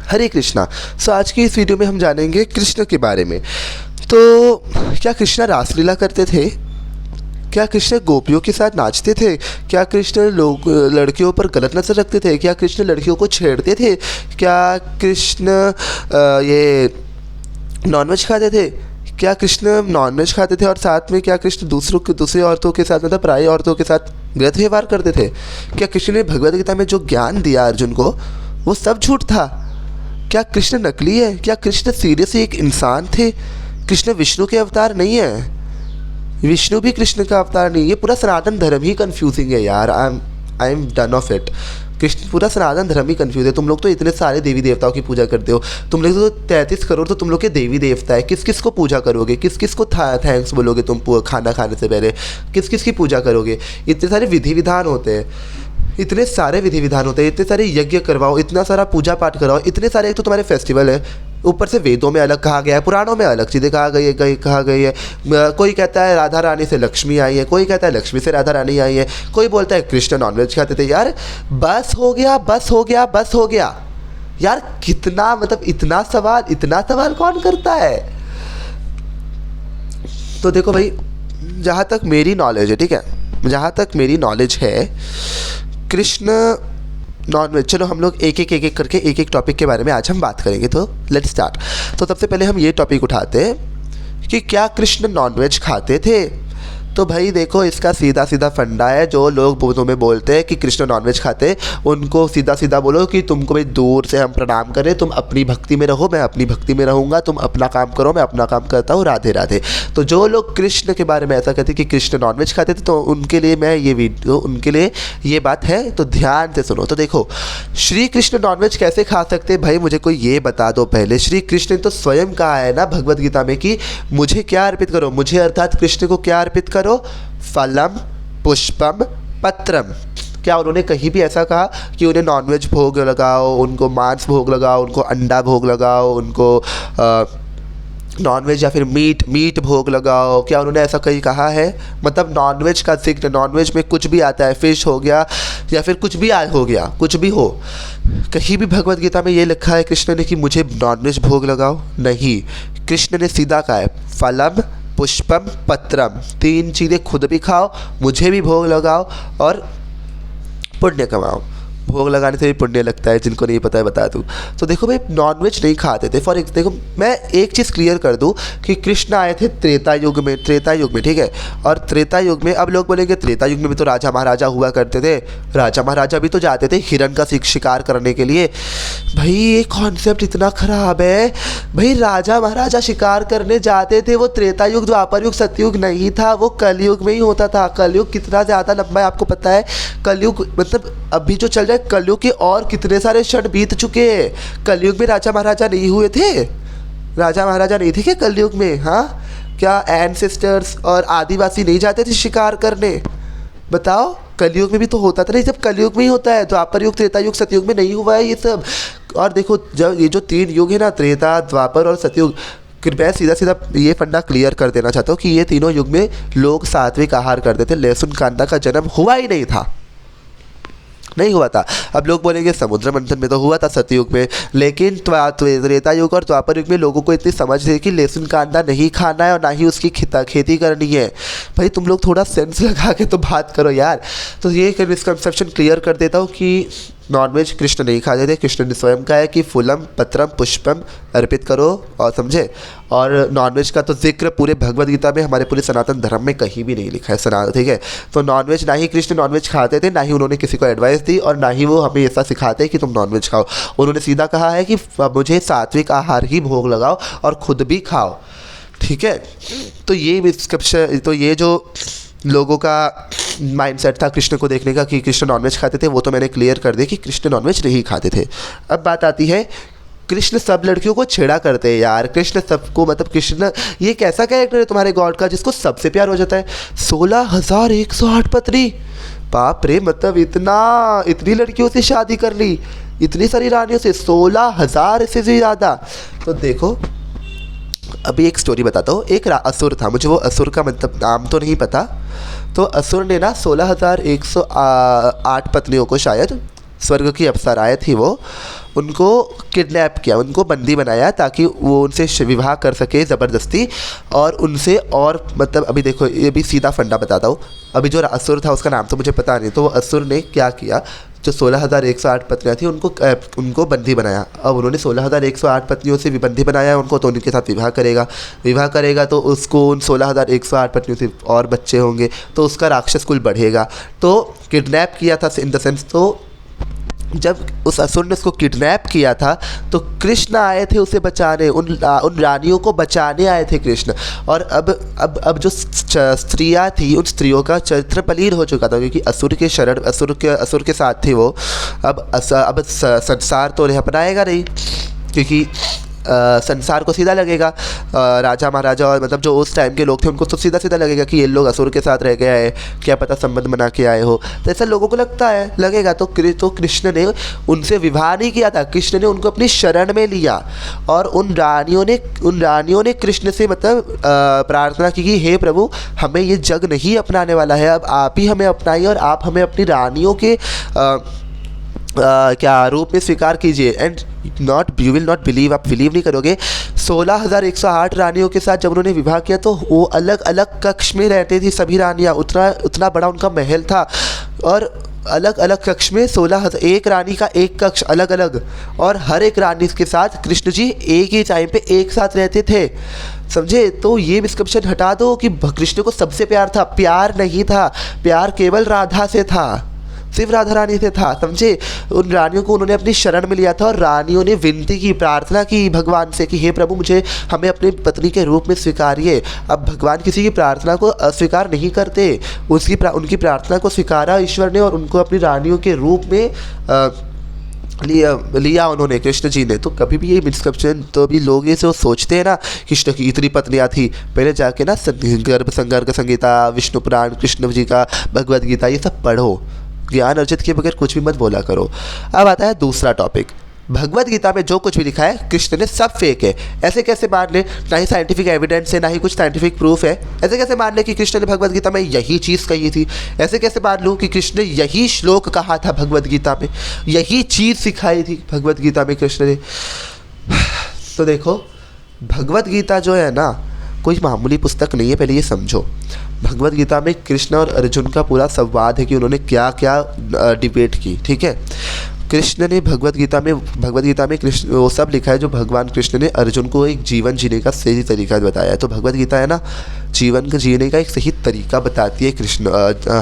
हरे कृष्णा। सो आज की इस वीडियो में हम जानेंगे कृष्ण के बारे में। तो क्या कृष्णा रासलीला करते थे? क्या कृष्ण गोपियों के साथ नाचते थे? क्या कृष्ण लोग लड़कियों पर गलत नज़र रखते थे? क्या कृष्ण लड़कियों को छेड़ते थे? क्या कृष्ण ये नॉनवेज खाते थे? क्या कृष्ण नॉनवेज खाते थे और साथ में क्या कृष्ण दूसरी औरतों के साथ मतलब पराई औरतों के साथ गलत व्यवहार करते थे? क्या कृष्ण ने भगवद गीता में जो ज्ञान दिया अर्जुन को वो सब झूठ था? क्या कृष्ण नकली है? क्या कृष्ण सीरियसली एक इंसान थे? कृष्ण विष्णु के अवतार नहीं है, विष्णु भी कृष्ण का अवतार नहीं। ये पूरा सनातन धर्म ही कंफ्यूजिंग है यार। I am done of it. Krishna पूरा सनातन धर्म ही कंफ्यूज है। तुम लोग तो इतने सारे देवी देवताओं की पूजा करते हो, तुम लोग तो 33 करोड़ तो तुम लोग के देवी देवता है। किस किस को पूजा करोगे? किस किस को थैंक्स बोलोगे तुम खाना खाने से पहले? किस किस की पूजा करोगे? इतने सारे विधि विधान होते हैं, इतने सारे विधि विधान होते हैं, इतने सारे यज्ञ करवाओ, इतना सारा पूजा पाठ कराओ, इतने सारे एक तो तुम्हारे फेस्टिवल है, ऊपर से वेदों में अलग कहा गया है, पुराणों में अलग चीज़ें कहा गई है। कोई कहता है राधा रानी से लक्ष्मी आई है, कोई कहता है लक्ष्मी से राधा रानी आई है, कोई बोलता है कृष्ण नॉनवेज खाते थे। यार बस हो गया, बस हो गया, बस हो गया यार। कितना मतलब इतना सवाल कौन करता है? तो देखो भाई, जहाँ तक मेरी नॉलेज है, ठीक है, जहाँ तक मेरी नॉलेज है, कृष्ण नॉनवेज, चलो हम लोग एक एक करके एक एक टॉपिक के बारे में आज हम बात करेंगे। तो लेट्स स्टार्ट। तो सबसे पहले हम ये टॉपिक उठाते हैं कि क्या कृष्ण नॉनवेज खाते थे? तो भाई देखो, इसका सीधा सीधा फंडा है। जो लोग तुम्हें बोलते हैं कि कृष्ण नॉनवेज खाते, उनको सीधा सीधा बोलो कि तुमको भाई दूर से हम प्रणाम करें, तुम अपनी भक्ति में रहो, मैं अपनी भक्ति में रहूँगा, तुम अपना काम करो, मैं अपना काम करता हूँ, राधे राधे। तो जो लोग कृष्ण के बारे में ऐसा कहते कि कृष्ण नॉनवेज खाते थे, तो उनके लिए मैं ये वीडियो, उनके लिए ये बात है, तो ध्यान से सुनो। तो देखो, श्री कृष्ण नॉनवेज कैसे खा सकते भाई? मुझे कोई ये बता दो पहले। श्री कृष्ण ने तो स्वयं कहा है ना भगवद गीता में कि मुझे क्या अर्पित करो, मुझे अर्थात कृष्ण को क्या अर्पित करो? फलम पुष्पम पत्रम। क्या उन्होंने कहीं भी ऐसा कहा कि उन्हें नॉनवेज भोग लगाओ, उनको मांस भोग लगाओ, उनको अंडा भोग लगाओ, उनको नॉनवेज या फिर मीट भोग लगाओ? क्या उन्होंने ऐसा कहीं कहा है? मतलब नॉनवेज का जिक्र, नॉनवेज में कुछ भी आता है, फिश हो गया या फिर कुछ भी हो गया, कुछ भी हो, कहीं भी भगवद गीता में ये लिखा है कृष्ण ने कि मुझे नॉनवेज भोग लगाओ? नहीं, कृष्ण ने सीधा कहा है फलम पुष्पम पत्रम, 3 चीज़ें खुद भी खाओ, मुझे भी भोग लगाओ और पुण्य कमाओ। भोग लगाने से भी पुण्य लगता है, जिनको नहीं पता है बता दूँ। तो देखो भाई, नॉनवेज नहीं खाते थे। देखो मैं एक चीज़ क्लियर कर दूँ कि कृष्ण आए थे त्रेता युग में, ठीक है। और त्रेता युग में, अब लोग बोलेंगे त्रेता युग में भी तो राजा महाराजा हुआ करते थे, राजा महाराजा भी तो जाते थे हिरण का शिकार करने के लिए। भाई ये कॉन्सेप्ट इतना ख़राब है भाई। राजा महाराजा शिकार करने जाते थे, वो त्रेता युग, द्वापर युग, सतयुग नहीं था, वो कलयुग में ही होता था। कलयुग कितना ज़्यादा लंबा है आपको पता है? कलयुग मतलब अभी जो चल रहा है, कलयुग के और कितने सारे क्षण बीत चुके हैं। कलयुग में राजा महाराजा नहीं हुए थे? राजा महाराजा नहीं थे क्या कलयुग में? हाँ, क्या एंसेस्टर्स और आदिवासी नहीं जाते थे शिकार करने? बताओ, कलयुग में भी तो होता था ना। ये सब कलयुग में ही होता है, द्वापर युग, त्रेता युग, सतयुग में नहीं हुआ है ये सब। और देखो, जब ये जो 3 युग है ना, त्रेता, द्वापर और सतयुग, मैं सीधा सीधा ये फंडा क्लियर कर देना चाहता हूँ कि ये तीनों युग में लोग सात्विक आहार करते थे। लहसुन कांदा का जन्म हुआ ही नहीं था, नहीं हुआ था। अब लोग बोलेंगे समुद्र मंथन में तो हुआ था सतयुग में, लेकिन त्रेता युग और द्वापर युग में लोगों को इतनी समझ थी कि लहसुन कांदा नहीं खाना है और ना ही उसकी खेती करनी है। भाई तुम लोग थोड़ा सेंस लगा के तो बात करो यार। तो ये मिसकंसेप्शन क्लियर कर देता हूँ कि नॉनवेज कृष्ण नहीं खाते थे। कृष्ण ने स्वयं कहा है कि फूलम पत्रम पुष्पम अर्पित करो, और समझे। और नॉनवेज का तो जिक्र पूरे भगवद गीता में, हमारे पूरे सनातन धर्म में कहीं भी नहीं लिखा है, ठीक है। तो नॉनवेज, ना ही कृष्ण नॉनवेज खाते थे, ना ही उन्होंने किसी को एडवाइस दी, और ना ही वो हमें ऐसा सिखाते हैं कि तुम नॉनवेज खाओ। उन्होंने सीधा कहा है कि मुझे सात्विक आहार ही भोग लगाओ और खुद भी खाओ, ठीक है। तो ये मिसकंसेप्शन, तो ये जो लोगों का माइंडसेट था कृष्ण को देखने का कि कृष्ण नॉनवेज खाते थे, वो तो मैंने क्लियर कर दिया कि कृष्ण नॉनवेज नहीं खाते थे। अब बात आती है, कृष्ण सब लड़कियों को छेड़ा करते हैं यार। कृष्ण सबको, मतलब कृष्ण ये कैसा कैरेक्टर है तुम्हारे गॉड का जिसको सबसे प्यार हो जाता है? 16,108 पत्नी, बाप रे। मतलब इतनी लड़कियों से शादी कर ली, इतनी सारी रानियों से, 16,000 से ज़्यादा। तो देखो, अभी एक स्टोरी बताता हूँ। एक असुर था, मुझे वो असुर का मतलब नाम तो नहीं पता। तो असुर ने ना 16,108 पत्नियों को, शायद स्वर्ग की अप्सराएँ थी वो, उनको किडनैप किया, उनको बंदी बनाया ताकि वो उनसे विवाह कर सके ज़बरदस्ती और उनसे, और मतलब अभी देखो ये भी सीधा फंडा बताता हूँ। अभी जो असुर था उसका नाम तो मुझे पता नहीं, तो वो असुर ने क्या किया, जो 16,108 पत्नियाँ थी उनको बंदी बनाया। अब उन्होंने 16,108 पत्नियों से बंदी बनाया उनको, तो उनके साथ विवाह करेगा तो उसको उन 16,108 पत्नियों से और बच्चे होंगे, तो उसका राक्षस कुल बढ़ेगा। तो किडनैप किया था इन द सेंस, तो जब उस असुर ने उसको किडनैप किया था तो कृष्ण आए थे उसे बचाने, उन रानियों को बचाने आए थे कृष्ण। और अब जो स्त्रियाँ थी उन स्त्रियों का चरित्र पलीर हो चुका था, क्योंकि असुर के साथ थे वो। अब संसार तो उन्हें अपनाएगा नहीं, क्योंकि संसार को सीधा लगेगा, राजा महाराजा और मतलब जो उस टाइम के लोग थे उनको तो सीधा लगेगा कि ये लोग असुर के साथ रह गए आए, क्या पता संबंध बना के आए हो, तो ऐसा लोगों को लगेगा। तो कृष्ण ने उनसे विवाह नहीं किया था, कृष्ण ने उनको अपनी शरण में लिया। और उन रानियों ने कृष्ण से मतलब प्रार्थना की कि हे प्रभु, हमें ये जग नहीं अपनाने वाला है, अब आप ही हमें अपनाइए और आप हमें अपनी रानियों के क्या रूप में स्वीकार कीजिए। And you will not believe, आप बिलीव नहीं करोगे, 16,108 रानियों के साथ जब उन्होंने विवाह किया तो वो अलग अलग कक्ष में रहती थी सभी रानियाँ, उतना बड़ा उनका महल था। और अलग अलग कक्ष में 16,000, एक रानी का एक कक्ष अलग अलग, और हर एक रानी के साथ कृष्ण जी एक ही टाइम पे एक साथ रहते थे, समझे। तो ये मिसकंसेप्शन हटा दो कि कृष्ण को सबसे प्यार था, प्यार नहीं था, प्यार केवल राधा से था, सिर्फ राधा रानी से था, समझे। उन रानियों को उन्होंने अपनी शरण में लिया था और रानियों ने विनती की, प्रार्थना की भगवान से कि हे प्रभु, हमें अपनी पत्नी के रूप में स्वीकारिए। अब भगवान किसी की प्रार्थना को अस्वीकार नहीं करते, उनकी प्रार्थना को स्वीकारा ईश्वर ने और उनको अपनी रानियों के रूप में लिया उन्होंने, कृष्ण जी ने। तो कभी भी ये मिसकंसेप्शन, तो अभी लोग ये सोचते हैं ना, कृष्ण की इतनी पत्नियाँ थी, पहले जाके ना गर्ग संगीता, विष्णु पुराण, कृष्ण जी का भगवद गीता, ये सब पढ़ो, ज्ञान अर्जित किए बगैर कुछ भी मत बोला करो। अब आता है दूसरा टॉपिक, भगवद गीता में जो कुछ भी लिखा है कृष्ण ने सब फेक है। ऐसे कैसे मान ले, ना ही साइंटिफिक एविडेंस है, ना ही कुछ साइंटिफिक प्रूफ है। ऐसे कैसे मान ले कि कृष्ण ने भगवद गीता में यही चीज़ कही थी? ऐसे कैसे मान लूँ कि कृष्ण ने यही श्लोक कहा था भगवद गीता में, यही चीज़ सिखाई थी भगवद गीता में कृष्ण ने? तो देखो, भगवद गीता जो है ना, कोई मामूली पुस्तक नहीं है, पहले ये समझो। भगवद गीता में कृष्ण और अर्जुन का पूरा संवाद है कि उन्होंने क्या क्या डिबेट की, ठीक है। कृष्ण ने भगवद गीता में कृष्ण वो सब लिखा है जो भगवान कृष्ण ने अर्जुन को एक जीवन जीने का सही तरीका बताया है। तो भगवद गीता है ना, जीवन का जीने का एक सही तरीका बताती है कृष्ण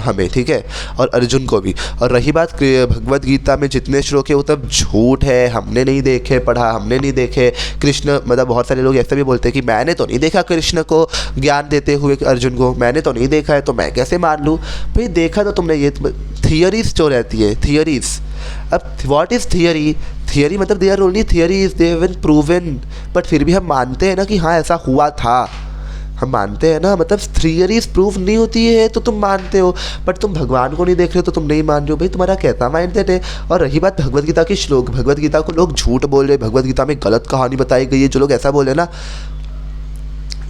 हमें, ठीक है, और अर्जुन को भी। और रही बात भगवद गीता में जितने श्लोक है वो तब झूठ है, हमने नहीं देखे, पढ़ा हमने नहीं देखे। कृष्ण मतलब बहुत सारे लोग ऐसे भी बोलते हैं कि मैंने तो नहीं देखा कृष्ण को ज्ञान देते हुए अर्जुन को, मैंने तो नहीं देखा है, तो मैं कैसे मान लूँ? भाई देखा तो तुमने, ये थियरीज जो रहती है, थियरीज। अब व्हाट इज़ थियरी? थियरी मतलब they are only theories, they have been proven, but फिर भी हम मानते हैं ना कि हाँ ऐसा हुआ था, हम मानते हैं ना। मतलब थियरीज प्रूव नहीं होती है तो तुम मानते हो, बट तुम भगवान को नहीं देख रहे हो तो तुम नहीं मान रहे हो। भाई तुम्हारा कैसा माइंडसेट है? और रही बात भगवद गीता की श्लोक, भगवद गीता को लोग झूठ बोल रहे, भगवद गीता में गलत कहानी बताई गई है, जो लोग ऐसा बोले ना,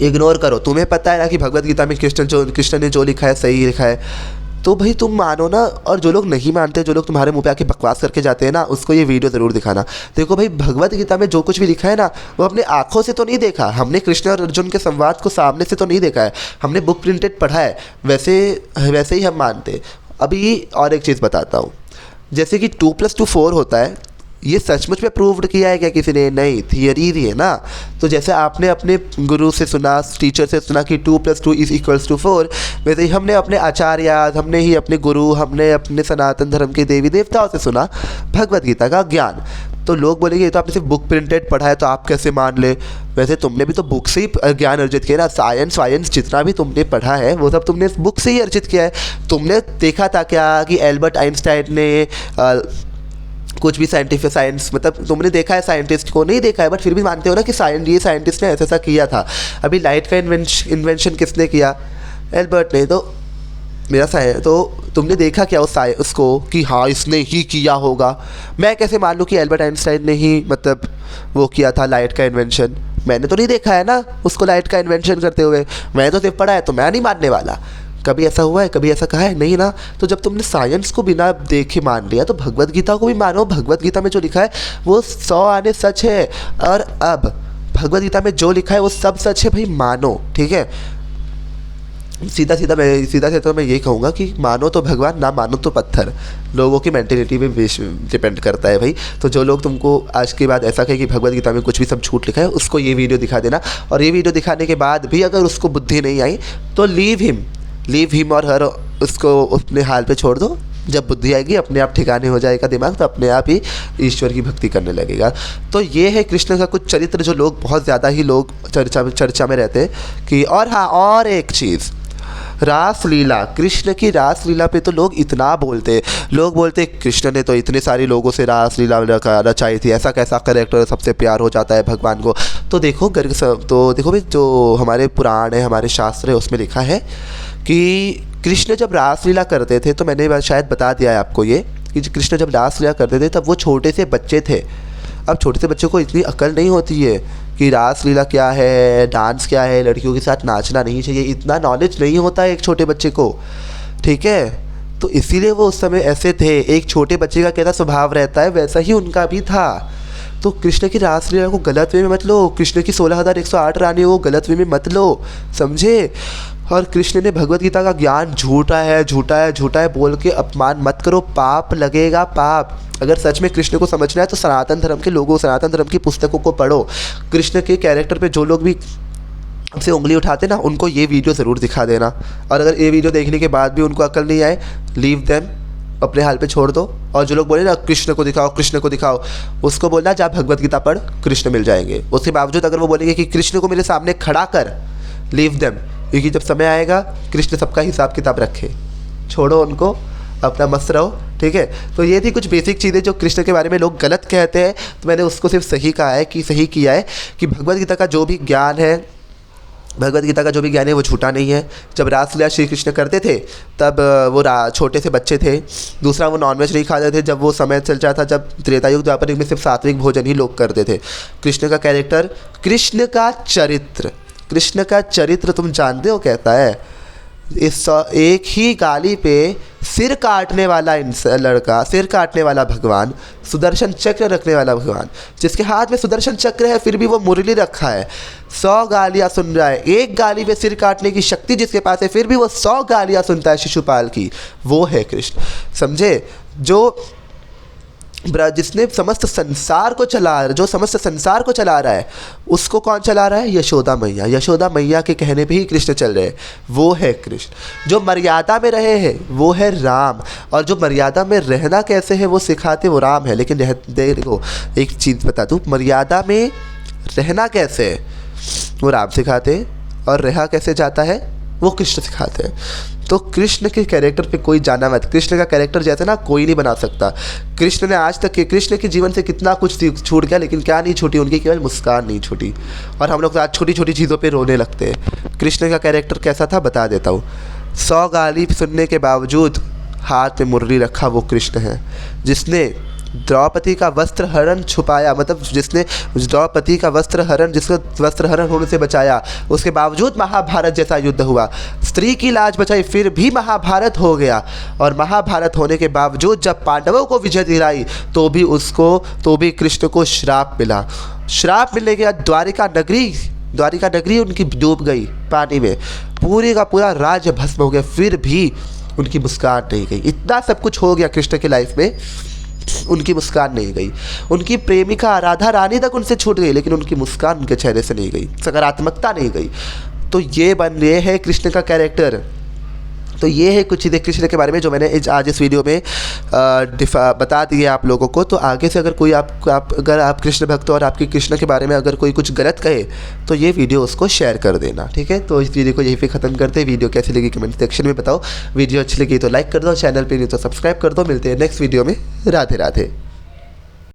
इग्नोर करो। तुम्हें पता है ना कि भगवद गीता में कृष्ण ने जो लिखा है सही लिखा है, तो भाई तुम मानो ना। और जो लोग नहीं मानते, जो लोग तुम्हारे मुंह पे आके बकवास करके जाते हैं ना, उसको ये वीडियो ज़रूर दिखाना। देखो भाई, भगवद गीता में जो कुछ भी लिखा है ना, वो अपने आँखों से तो नहीं देखा हमने, कृष्ण और अर्जुन के संवाद को सामने से तो नहीं देखा है, हमने बुक प्रिंटेड पढ़ा है, वैसे ही हम मानते। अभी और एक चीज़ बताता हूँ, जैसे कि 2+2 4 होता है, ये सचमुच में प्रूव्ड किया है क्या किसी ने? नहीं, थियरी ही है ना। तो जैसे आपने अपने गुरु से सुना, टीचर से सुना कि 2+2 = 4, वैसे ही हमने अपने आचार्य, हमने ही अपने गुरु, हमने अपने सनातन धर्म के देवी देवताओं से सुना भगवद गीता का ज्ञान। तो लोग बोलेंगे ये तो आपने सिर्फ बुक प्रिंटेड पढ़ा है, तो आप कैसे मान ले? वैसे तुमने भी तो बुक से ही ज्ञान अर्जित किया ना। साइंस जितना भी तुमने पढ़ा है वो सब तुमने बुक से ही अर्जित किया है। तुमने देखा था क्या कि एल्बर्ट आइंस्टाइन ने कुछ भी साइंस मतलब तुमने देखा है साइंटिस्ट को? नहीं देखा है, बट फिर भी मानते हो ना कि ये साइंटिस्ट ने ऐसा किया था। अभी लाइट का इन्वेंशन किसने किया? एल्बर्ट ने। तो तुमने देखा क्या उसको कि हाँ इसने ही किया होगा? मैं कैसे मान लूँ कि एल्बर्ट आइंस्टाइन ने ही मतलब वो किया था लाइट का इन्वेंशन? मैंने तो नहीं देखा है ना उसको लाइट का इन्वेंशन करते हुए, मैंने तो सिर्फ पढ़ा है, तो मैं नहीं मानने वाला। कभी ऐसा हुआ है, कभी ऐसा कहा है? नहीं ना। तो जब तुमने साइंस को बिना देखे मान लिया तो भगवत गीता को भी मानो। भगवत गीता में जो लिखा है वो 100 आने सच है। और अब भगवत गीता में जो लिखा है वो सब सच है भाई, मानो। ठीक है, सीधा सीधा मैं ये कहूँगा कि मानो तो भगवान, ना मानो तो पत्थर। लोगों की मेंटेलिटी पे डिपेंड करता है भाई। तो जो लोग तुमको आज के बाद ऐसा कहे कि भगवत गीता में कुछ भी सब झूठ लिखा है, उसको ये वीडियो दिखा देना। और ये वीडियो दिखाने के बाद भी अगर उसको बुद्धि नहीं आई तो लीव हिम और हर, उसको अपने हाल पे छोड़ दो। जब बुद्धि आएगी अपने आप ठिकाने हो जाएगा दिमाग, तो अपने आप ही ईश्वर की भक्ति करने लगेगा। तो ये है कृष्ण का कुछ चरित्र जो लोग बहुत ज़्यादा ही लोग चर्चा में रहते हैं कि। और हाँ, और एक चीज़, रासलीला, कृष्ण की रासलीला पे तो लोग इतना बोलते, लोग बोलते कृष्ण ने तो इतने सारे लोगों से रासलीला रचाई थी, ऐसा कैसा करेक्टर सबसे प्यार हो जाता है भगवान को। तो देखो भाई, जो हमारे पुराण है, हमारे शास्त्र है, उसमें लिखा है कि कृष्ण जब रासलीला करते थे, तो मैंने शायद बता दिया है आपको ये, कि कृष्ण जब रासलीला करते थे तब वो छोटे से बच्चे थे। अब छोटे से बच्चों को इतनी अकल नहीं होती है कि रासलीला क्या है, डांस क्या है, लड़कियों के साथ नाचना नहीं चाहिए, इतना नॉलेज नहीं होता है एक छोटे बच्चे को। ठीक है, तो इसीलिए वो उस समय ऐसे थे। एक छोटे बच्चे का कैसा स्वभाव रहता है वैसा ही उनका भी था। तो कृष्ण की रासलीला को गलत वे में मत लो, कृष्ण की 16,108 रानी वो गलत वे में मत लो, समझे। और कृष्ण ने भगवत गीता का ज्ञान झूठा है बोल के अपमान मत करो, पाप लगेगा, पाप। अगर सच में कृष्ण को समझना है तो सनातन धर्म के लोगों, सनातन धर्म की पुस्तकों को पढ़ो। कृष्ण के कैरेक्टर पे जो लोग भी हमसे उंगली उठाते ना, उनको ये वीडियो ज़रूर दिखा देना। और अगर ये वीडियो देखने के बाद भी उनको अकल नहीं आए, लीव देम, अपने हाल पे छोड़ दो। और जो लोग बोले ना कृष्ण को दिखाओ, उसको बोलना जा भगवत गीता पढ़, कृष्ण मिल जाएंगे। उसके बावजूद अगर वो बोलेंगे कि कृष्ण को मेरे सामने खड़ा कर, लीव देम, क्योंकि जब समय आएगा कृष्ण सबका हिसाब किताब रखे, छोड़ो उनको, अपना मस्त रहो। ठीक है, तो ये थी कुछ बेसिक चीज़ें जो कृष्ण के बारे में लोग गलत कहते हैं। तो मैंने उसको सिर्फ सही कहा है कि सही किया है कि भगवत गीता का जो भी ज्ञान है वो झूठा नहीं है। जब रासलीला श्री कृष्ण करते थे तब वो छोटे से बच्चे थे। दूसरा, वो नॉनवेज नहीं खाते थे। जब वो समय चल रहा था, जब त्रेता युग द्वापर युग में सिर्फ सात्विक भोजन ही लोग करते थे। कृष्ण का कैरेक्टर, कृष्ण का चरित्र तुम जानते हो कहता है, इस एक ही गाली पे सिर काटने वाला लड़का, सिर काटने वाला भगवान, सुदर्शन चक्र रखने वाला भगवान, जिसके हाथ में सुदर्शन चक्र है फिर भी वो मुरली रखा है, 100 गालियाँ सुन रहा है। एक गाली पे सिर काटने की शक्ति जिसके पास है फिर भी वो 100 गालियाँ सुनता है शिशुपाल की, वो है कृष्ण, समझे। जिसने समस्त संसार को चला रहा है, उसको कौन चला रहा है? यशोदा मैया के कहने पे ही कृष्ण चल रहे हैं, वो है कृष्ण। जो मर्यादा में रहे हैं वो है राम, और जो मर्यादा में रहना कैसे है वो सिखाते वो राम है। लेकिन देखो एक चीज़ बता दूँ, मर्यादा में रहना कैसे है वो राम सिखाते, और रहा कैसे जाता है वो कृष्ण सिखाते हैं। तो कृष्ण के कैरेक्टर पे कोई जाना मत। कृष्ण का कैरेक्टर जैसे ना कोई नहीं बना सकता। कृष्ण ने आज तक कृष्ण के जीवन से कितना कुछ छूट गया, लेकिन क्या नहीं छूटी, उनकी केवल मुस्कान नहीं छूटी। और हम लोग आज छोटी छोटी चीज़ों पे रोने लगते हैं। कृष्ण का कैरेक्टर कैसा था बता देता हूँ। 100 गाली सुनने के बावजूद हाथ में मुरली रखा वो कृष्ण है, जिसने द्रौपदी का वस्त्र हरण छुपाया, मतलब जिसने द्रौपदी का वस्त्र हरण होने से बचाया, उसके बावजूद महाभारत जैसा युद्ध हुआ। स्त्री की लाज बचाई फिर भी महाभारत हो गया, और महाभारत होने के बावजूद जब पांडवों को विजय दिलाई तो भी कृष्ण को श्राप मिला। श्राप मिलने के बाद द्वारिका नगरी उनकी डूब गई पानी में, पूरे का पूरा राज्य भस्म हो गया, फिर भी उनकी मुस्कान नहीं गई। इतना सब कुछ हो गया कृष्ण के लाइफ में, उनकी मुस्कान नहीं गई। उनकी प्रेमिका राधा रानी तक उनसे छूट गई, लेकिन उनकी मुस्कान उनके चेहरे से नहीं गई, सकारात्मकता नहीं गई। तो ये है कृष्ण का कैरेक्टर। तो ये है कुछ चीज़ें कृष्ण के बारे में जो मैंने आज इस वीडियो में बता दी है आप लोगों को। तो आगे से अगर कोई अगर आप कृष्ण भक्त हो और आपकी कृष्ण के बारे में अगर कोई कुछ गलत कहे तो ये वीडियो उसको शेयर कर देना, ठीक है। तो इस वीडियो को यहीं पे ख़त्म करते हैं। वीडियो कैसी लगी कमेंट सेक्शन में बताओ। वीडियो अच्छी लगी तो लाइक कर दो, चैनल पर नहीं तो सब्सक्राइब कर दो। मिलते हैं नेक्स्ट वीडियो में। राधे राधे।